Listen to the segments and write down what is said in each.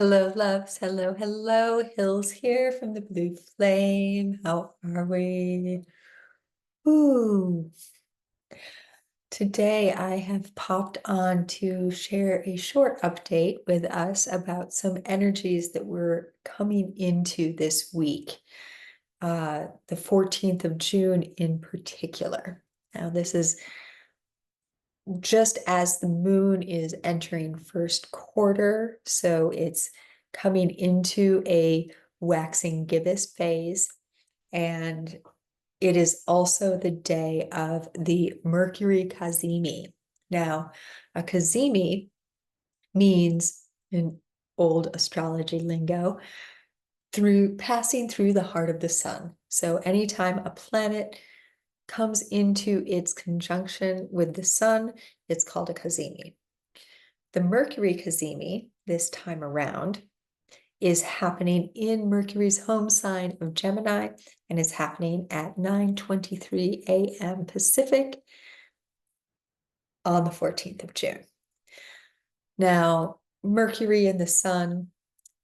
Hello, loves. Hello, hello. Hills here from the Blue Flame. How are we? Ooh. Today I have popped on to share a short update with us about some energies that we're coming into this week, the 14th of June in particular. Now, this is just as the moon is entering first quarter, so it's coming into a waxing gibbous phase, and it is also the day of the Mercury Cazimi. Now, a Cazimi means, in old astrology lingo, passing through the heart of the sun. So anytime a planet comes into its conjunction with the sun, it's called a Cazimi. The Mercury Cazimi this time around is happening in Mercury's home sign of Gemini, and is happening at 9:23 a.m. Pacific on the 14th of June. Now, Mercury and the sun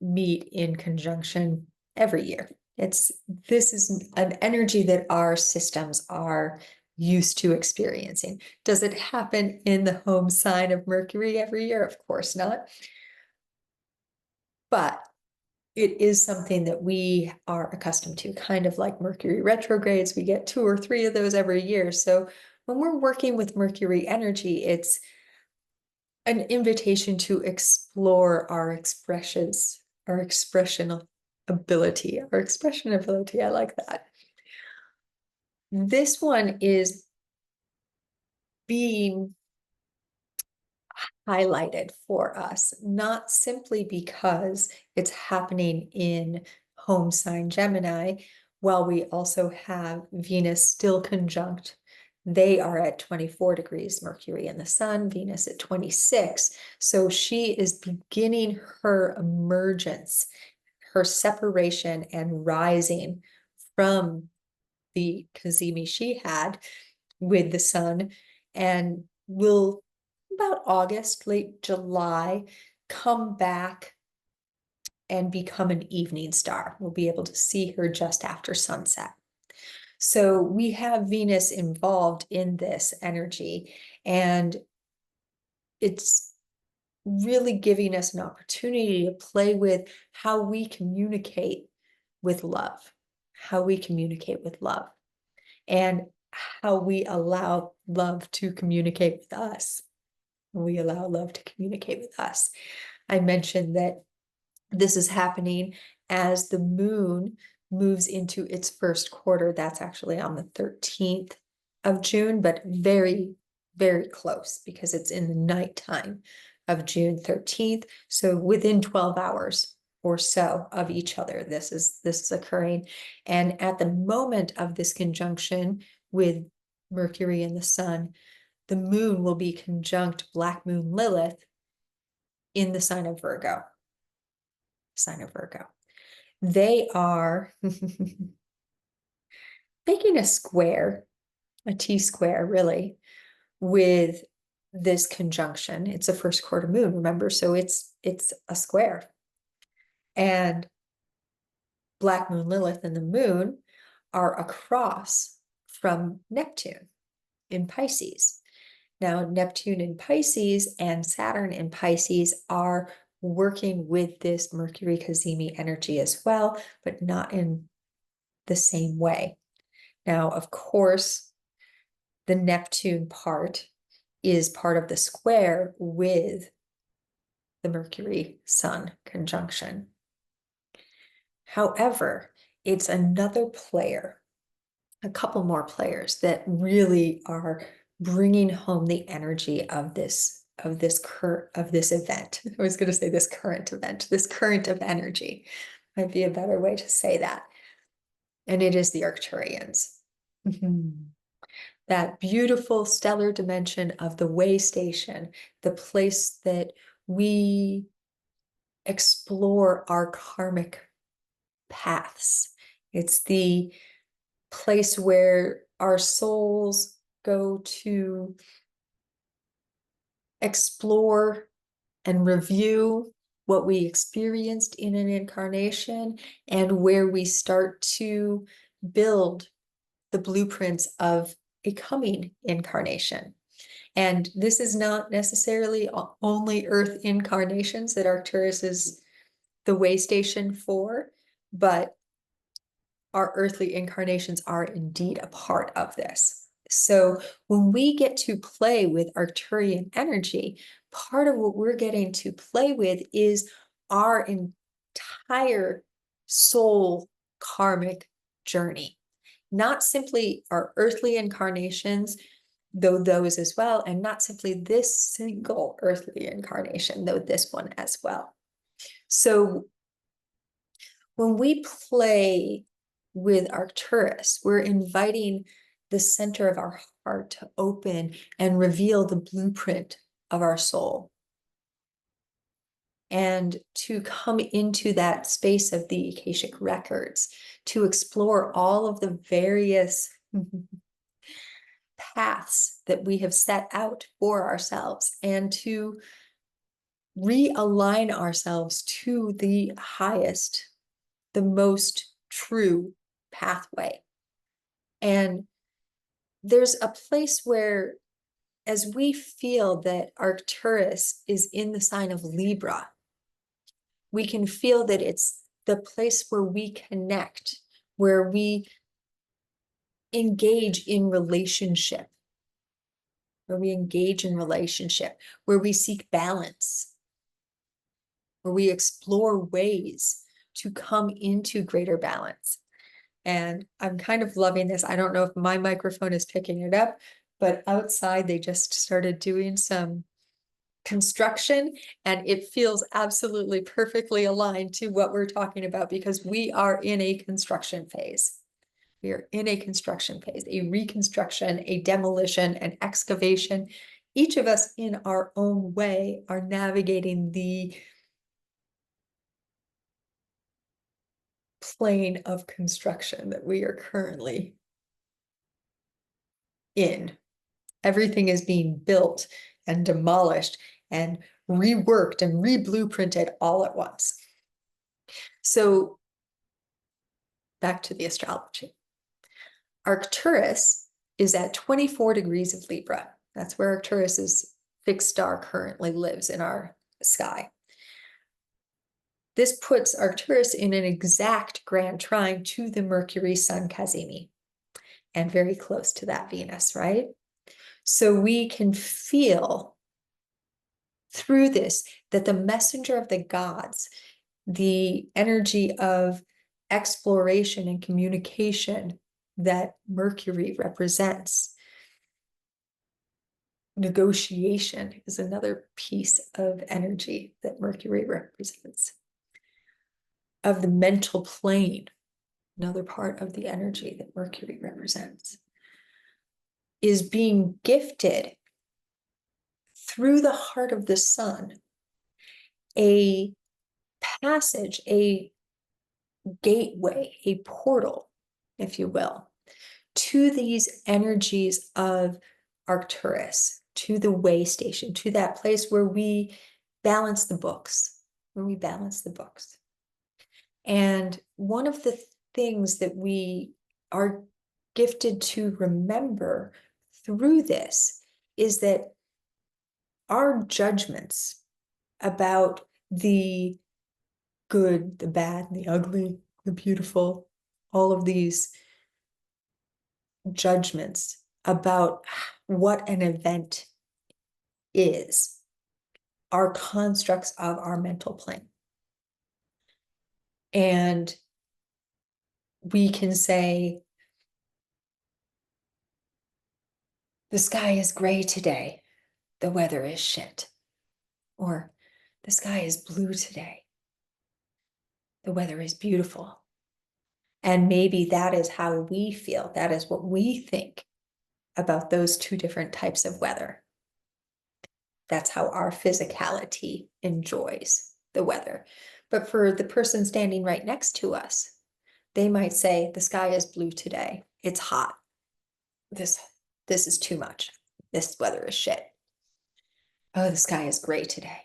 meet in conjunction every year. This is an energy that our systems are used to experiencing. Does it happen in the home sign of Mercury every year? Of course not. But it is something that we are accustomed to, kind of like Mercury retrogrades. We get 2 or 3 of those every year. So when we're working with Mercury energy, it's an invitation to explore our expressions, our expression ability. I like that. This one is being highlighted for us, not simply because it's happening in home sign Gemini, while we also have Venus still conjunct. They are at 24 degrees, Mercury and the sun, Venus at 26. So she is beginning her emergence, her separation and rising from the Cazimi she had with the sun, and will about August, late July, come back and become an evening star. We'll be able to see her just after sunset. So we have Venus involved in this energy, and it's really giving us an opportunity to play with how we communicate with love, and how we allow love to communicate with us. We allow love to communicate with us. I mentioned that this is happening as the moon moves into its first quarter. That's actually on the 13th of June, but very, very close, because it's in the nighttime of June 13th. So within 12 hours or so of each other, this is occurring. And at the moment of this conjunction with Mercury and the sun, the moon will be conjunct Black Moon Lilith in the sign of Virgo. They are making a square, a T-square really, with this conjunction. It's a first quarter moon, remember? So it's a square. And Black Moon Lilith and the moon are across from Neptune in Pisces. Now, Neptune in Pisces and Saturn in Pisces are working with this Mercury Cazimi energy as well, but not in the same way. Now, of course, the Neptune part is part of the square with the Mercury Sun conjunction. However, it's another player, a couple more players that really are bringing home the energy of this event. I was going to say this current event, this current of energy might be a better way to say that. And it is the Arcturians. That beautiful stellar dimension of the way station, the place that we explore our karmic paths. It's the place where our souls go to explore and review what we experienced in an incarnation, and where we start to build the blueprints of a coming incarnation. And this is not necessarily only Earth incarnations that Arcturus is the way station for, but our earthly incarnations are indeed a part of this. So when we get to play with Arcturian energy, part of what we're getting to play with is our entire soul karmic journey, not simply our earthly incarnations, though those as well, and not simply this single earthly incarnation, though this one as well. So when we play with Arcturus, we're inviting the center of our heart to open and reveal the blueprint of our soul, and to come into that space of the Akashic records, to explore all of the various paths that we have set out for ourselves, and to realign ourselves to the highest, the most true pathway. And there's a place where, as we feel that Arcturus is in the sign of Libra, we can feel that it's the place where we connect, where we engage in relationship, where we seek balance, where we explore ways to come into greater balance. And I'm kind of loving this. I don't know if my microphone is picking it up, but outside they just started doing some construction, and it feels absolutely perfectly aligned to what we're talking about, because we are in a construction phase. We are in a construction phase, a reconstruction, a demolition, an excavation. Each of us in our own way are navigating the plane of construction that we are currently in. Everything is being built and demolished and reworked and re-blueprinted all at once. So back to the astrology. Arcturus is at 24 degrees of Libra. That's where Arcturus's fixed star currently lives in our sky. This puts Arcturus in an exact grand trine to the Mercury Sun Cazimi, and very close to that Venus, right? So we can feel through this that the messenger of the gods, the energy of exploration and communication that Mercury represents, negotiation is another piece of energy that Mercury represents, of the mental plane, another part of the energy that Mercury represents, is being gifted through the heart of the sun, a passage, a gateway, a portal, if you will, to these energies of Arcturus, to the way station, to that place where we balance the books, And one of the things that we are gifted to remember through this is that our judgments about the good, the bad, the ugly, the beautiful, all of these judgments about what an event is, are constructs of our mental plane. And we can say, the sky is gray today, the weather is shit. Or the sky is blue today, the weather is beautiful. And maybe that is how we feel. That is what we think about those two different types of weather. That's how our physicality enjoys the weather. But for the person standing right next to us, they might say, the sky is blue today. It's hot. This is too much. This weather is shit. Oh, the sky is gray today.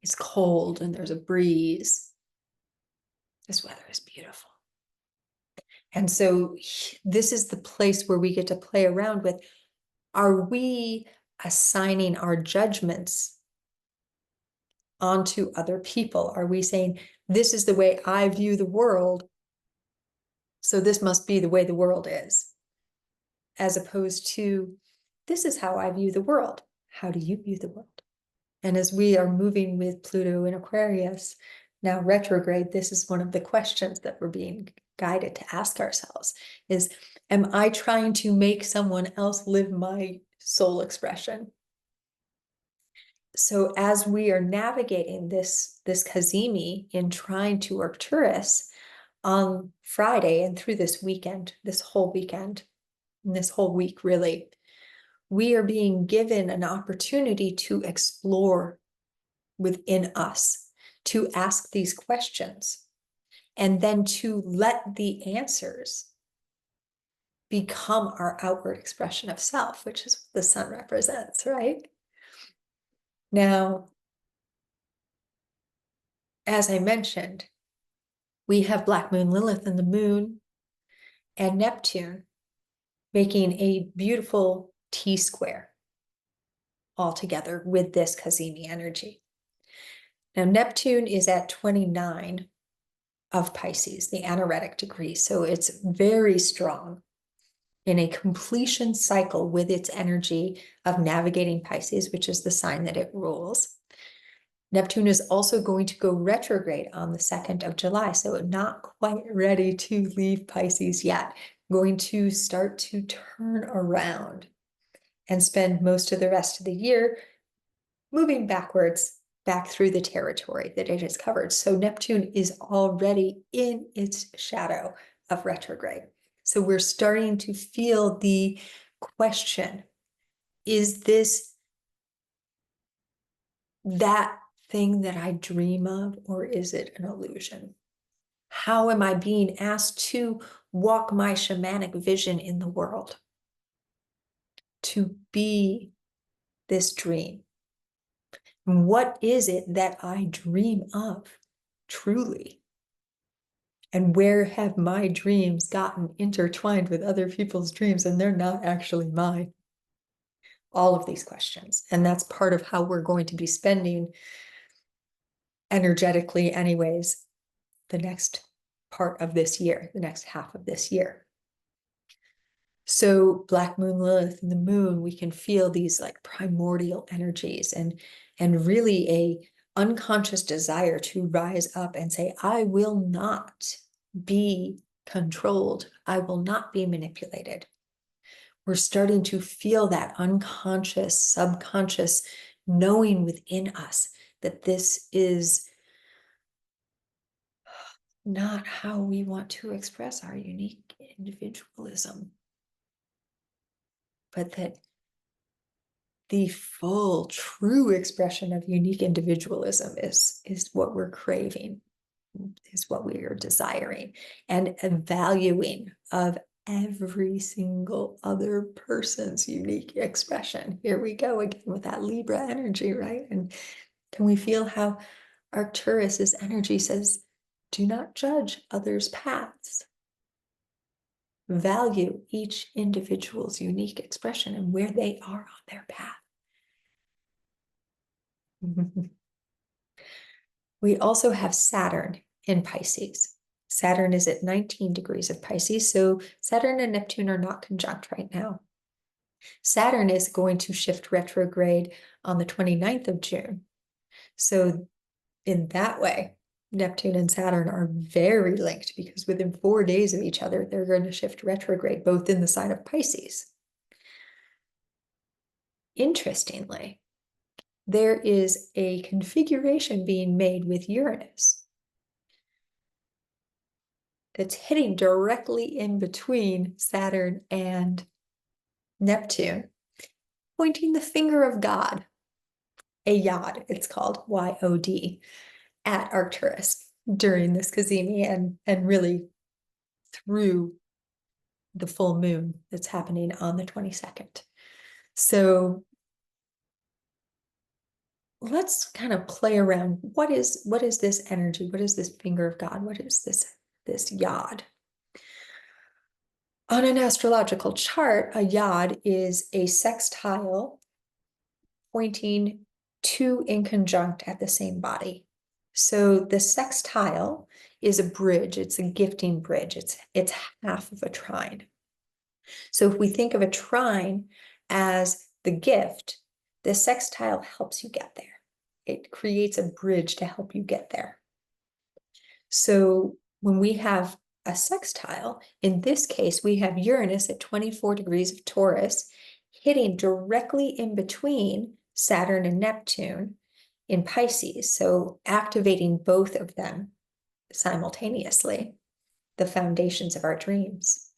It's cold and there's a breeze. This weather is beautiful. And so this is the place where we get to play around with, are we assigning our judgments onto other people? Are we saying, this is the way I view the world, so this must be the way the world is? As opposed to, this is how I view the world. How do you view the world? And as we are moving with Pluto in Aquarius, now retrograde, this is one of the questions that we're being guided to ask ourselves is, am I trying to make someone else live my soul expression? So as we are navigating this Cazimi in Trine to Arcturus on Friday and through this weekend, this whole weekend, and this whole week really, we are being given an opportunity to explore within us, to ask these questions, and then to let the answers become our outward expression of self, which is what the sun represents, right? Now, as I mentioned, we have Black Moon Lilith and the moon and Neptune making a beautiful T-square all together with this Cazimi energy. Now, Neptune is at 29 of Pisces, the anaretic degree, so it's very strong in a completion cycle with its energy of navigating Pisces, which is the sign that it rules. Neptune is also going to go retrograde on the 2nd of July, so not quite ready to leave Pisces yet. Going to start to turn around and spend most of the rest of the year moving backwards back through the territory that it has covered. So Neptune is already in its shadow of retrograde. So we're starting to feel the question, is this that thing that I dream of, or is it an illusion? How am I being asked to walk my shamanic vision in the world? To be this dream? And what is it that I dream of truly? And where have my dreams gotten intertwined with other people's dreams and they're not actually mine? All of these questions. And that's part of how we're going to be spending energetically anyways, the next part of this year, the next half of this year. So Black Moon Lilith and the moon, we can feel these like primordial energies and really a unconscious desire to rise up and say, I will not be controlled. I will not be manipulated. We're starting to feel that unconscious, subconscious knowing within us that this is not how we want to express our unique individualism, but that the full, true expression of unique individualism is what we're craving, is what we are desiring, and a valuing of every single other person's unique expression. Here we go again with that Libra energy, right? And can we feel how Arcturus's energy says, do not judge others' paths. Value each individual's unique expression and where they are on their path. We also have Saturn in Pisces. Saturn is at 19 degrees of Pisces, so Saturn and Neptune are not conjunct right now. Saturn is going to shift retrograde on the 29th of June. So in that way, Neptune and Saturn are very linked because within 4 days of each other, they're going to shift retrograde, both in the sign of Pisces. Interestingly, there is a configuration being made with Uranus that's hitting directly in between Saturn and Neptune, pointing the finger of God, a Yod, it's called, Y-O-D, at Arcturus during this Cazimi and really through the full moon that's happening on the 22nd. So let's kind of play around. What is this energy? What is this finger of God? What is this yod? On an astrological chart, a yod is a sextile pointing two in conjunct at the same body. So the sextile is a bridge. It's a gifting bridge. It's half of a trine. So if we think of a trine as the gift, the sextile helps you get there. It creates a bridge to help you get there. So when we have a sextile, in this case, we have Uranus at 24 degrees of Taurus, hitting directly in between Saturn and Neptune in Pisces. So activating both of them simultaneously, the foundations of our dreams.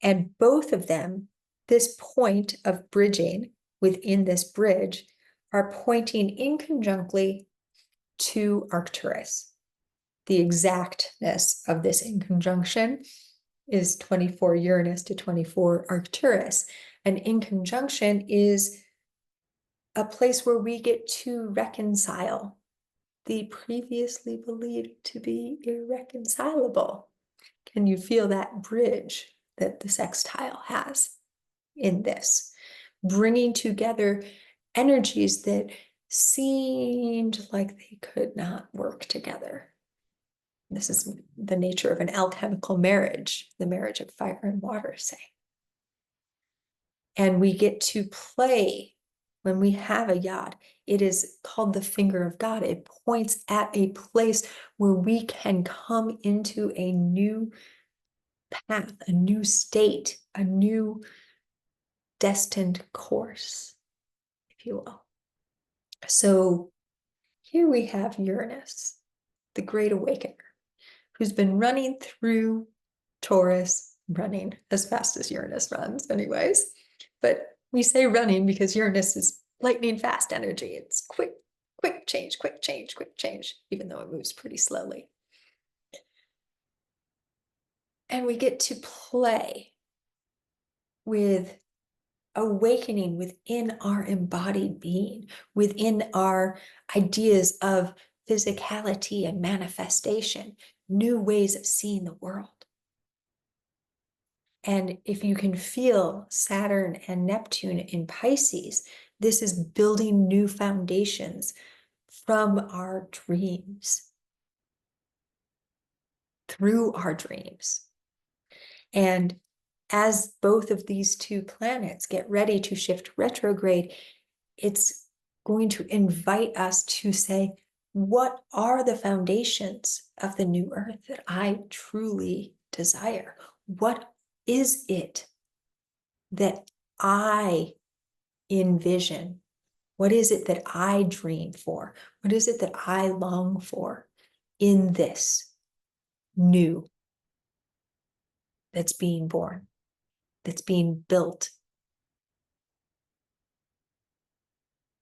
And both of them, this point of bridging within this bridge, are pointing in conjunctly to Arcturus. The exactness of this in conjunction is 24 Uranus to 24 Arcturus. And in conjunction is a place where we get to reconcile the previously believed to be irreconcilable. Can you feel that bridge that the sextile has in this? Bringing together energies that seemed like they could not work together. This is the nature of an alchemical marriage, the marriage of fire and water, say. And we get to play when we have a yod. It is called the finger of God. It points at a place where we can come into a new path, a new state, a new destined course, if you will. So here we have Uranus, the great awakener, who's been running through Taurus, running as fast as Uranus runs anyways. But we say running because Uranus is lightning fast energy. It's quick change, quick change, quick change, even though it moves pretty slowly. And we get to play with awakening within our embodied being, within our ideas of physicality and manifestation, new ways of seeing the world. And if you can feel Saturn and Neptune in Pisces, this is building new foundations from our dreams, through our dreams. And as both of these two planets get ready to shift retrograde, it's going to invite us to say, what are the foundations of the new earth that I truly desire? What is it that I envision? What is it that I dream for? What is it that I long for in this new that's being born, that's being built?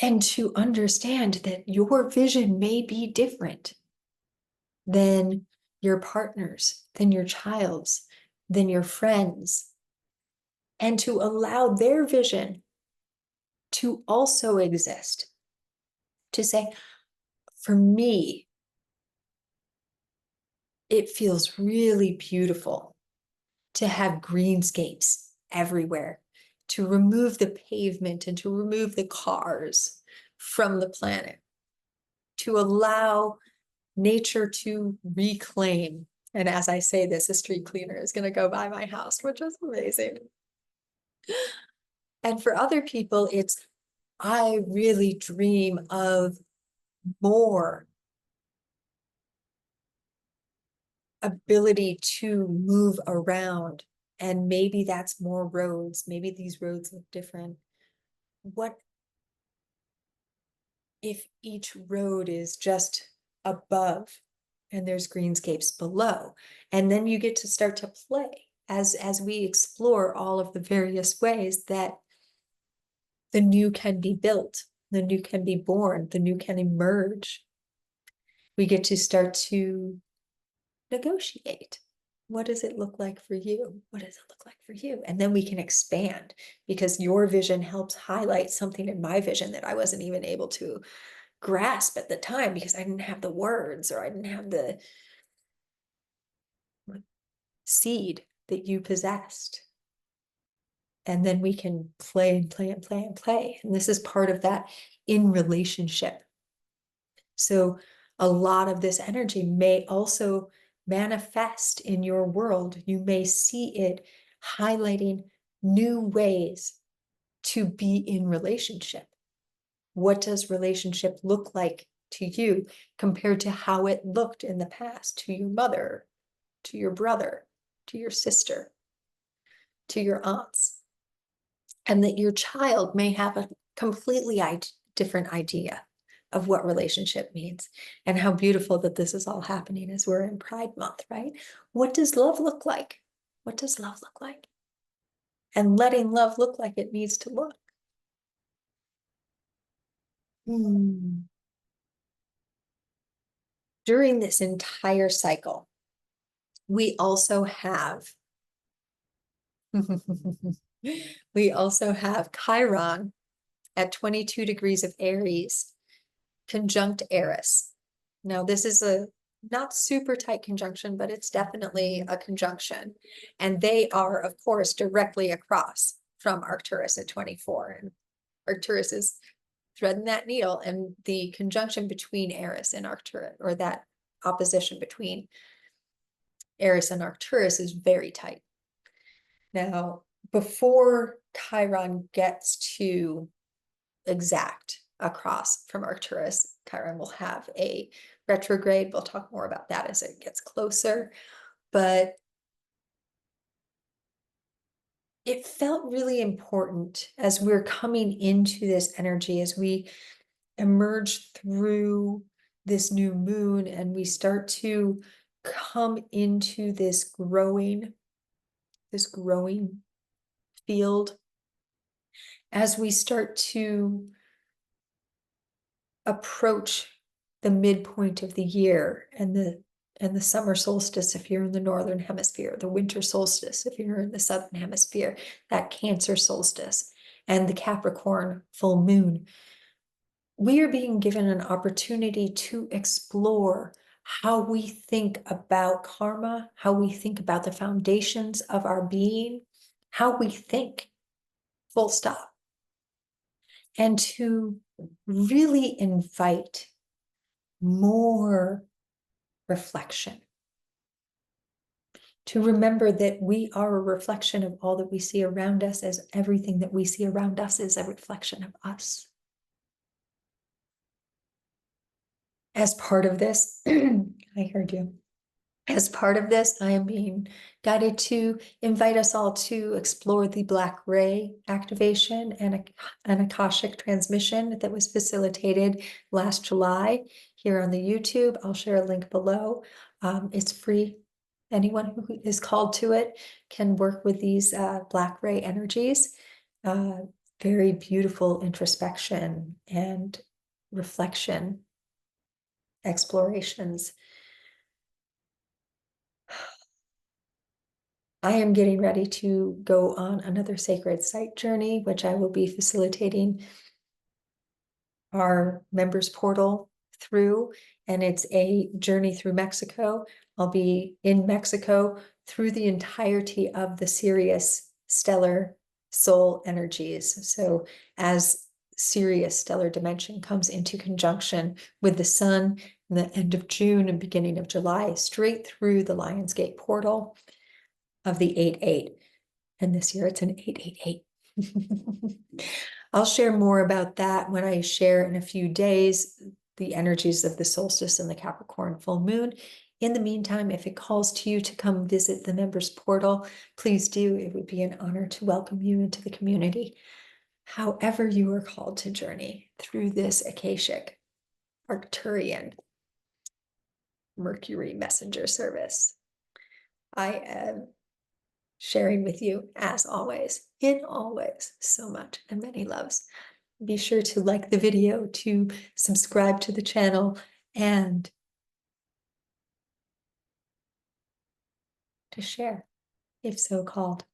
And to understand that your vision may be different than your partner's, than your child's, than your friends', and to allow their vision to also exist. To say, for me, it feels really beautiful to have greenscapes everywhere, to remove the pavement and to remove the cars from the planet, to allow nature to reclaim. And as I say this, a street cleaner is going to go by my house, which is amazing. And for other people, it's, I really dream of more ability to move around. And maybe that's more roads. Maybe these roads look different. What if each road is just above and there's greenscapes below? And then you get to start to play as we explore all of the various ways that the new can be built, the new can be born, the new can emerge. We get to start to negotiate What does it look like for you? What does it look like for you? And then we can expand, because your vision helps highlight something in my vision that I wasn't even able to grasp at the time because I didn't have the words, or I didn't have the seed that you possessed. And then we can play and play and play and play. And this is part of that in relationship. So a lot of this energy may also manifest in your world. You may see it highlighting new ways to be in relationship. What does relationship look like to you compared to how it looked in the past to your mother, to your brother, to your sister, to your aunts? And that your child may have a completely different idea of what relationship means. And how beautiful that this is all happening as we're in Pride Month, right? What does love look like? What does love look like? And letting love look like it needs to look. During this entire cycle, we also have Chiron at 22 degrees of Aries conjunct Eris. Now, this is a not super tight conjunction, but it's definitely a conjunction. And they are, of course, directly across from Arcturus at 24. And Arcturus is threading that needle, and the conjunction between Eris and Arcturus, or that opposition between Eris and Arcturus, is very tight. Now, before Chiron gets to exact across from Arcturus, Chiron will have a retrograde. We'll talk more about that as it gets closer, but it felt really important as we're coming into this energy, as we emerge through this new moon and we start to come into this growing field, as we start to approach the midpoint of the year, and the summer solstice if you're in the northern hemisphere, the winter solstice if you're in the southern hemisphere, that Cancer solstice, and the Capricorn full moon, we are being given an opportunity to explore how we think about karma, how we think about the foundations of our being, how we think, full stop, and to really invite more reflection, to remember that we are a reflection of all that we see around us, as everything that we see around us is a reflection of us. As part of this, I heard you. As part of this, I am being guided to invite us all to explore the Black Ray activation and an Akashic transmission that was facilitated last July here on the YouTube. I'll share a link below. It's free. Anyone who is called to it can work with these Black Ray energies. Very beautiful introspection and reflection explorations. I am getting ready to go on another sacred site journey, which I will be facilitating our members portal through, and it's a journey through Mexico. I'll be in Mexico through the entirety of the Sirius stellar soul energies. So as Sirius stellar dimension comes into conjunction with the sun in the end of June and beginning of July, straight through the Lionsgate portal of the 8-8. And this year it's an 888. I'll share more about that when I share in a few days the energies of the solstice and the Capricorn full moon. In the meantime, if it calls to you to come visit the members portal, please do. It would be an honor to welcome you into the community. However you are called to journey through this Akashic, Arcturian, Mercury messenger service, I am sharing with you, as always, in always, so much and many loves. Be sure to like the video, to subscribe to the channel, and to share, if so called.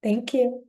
Thank you.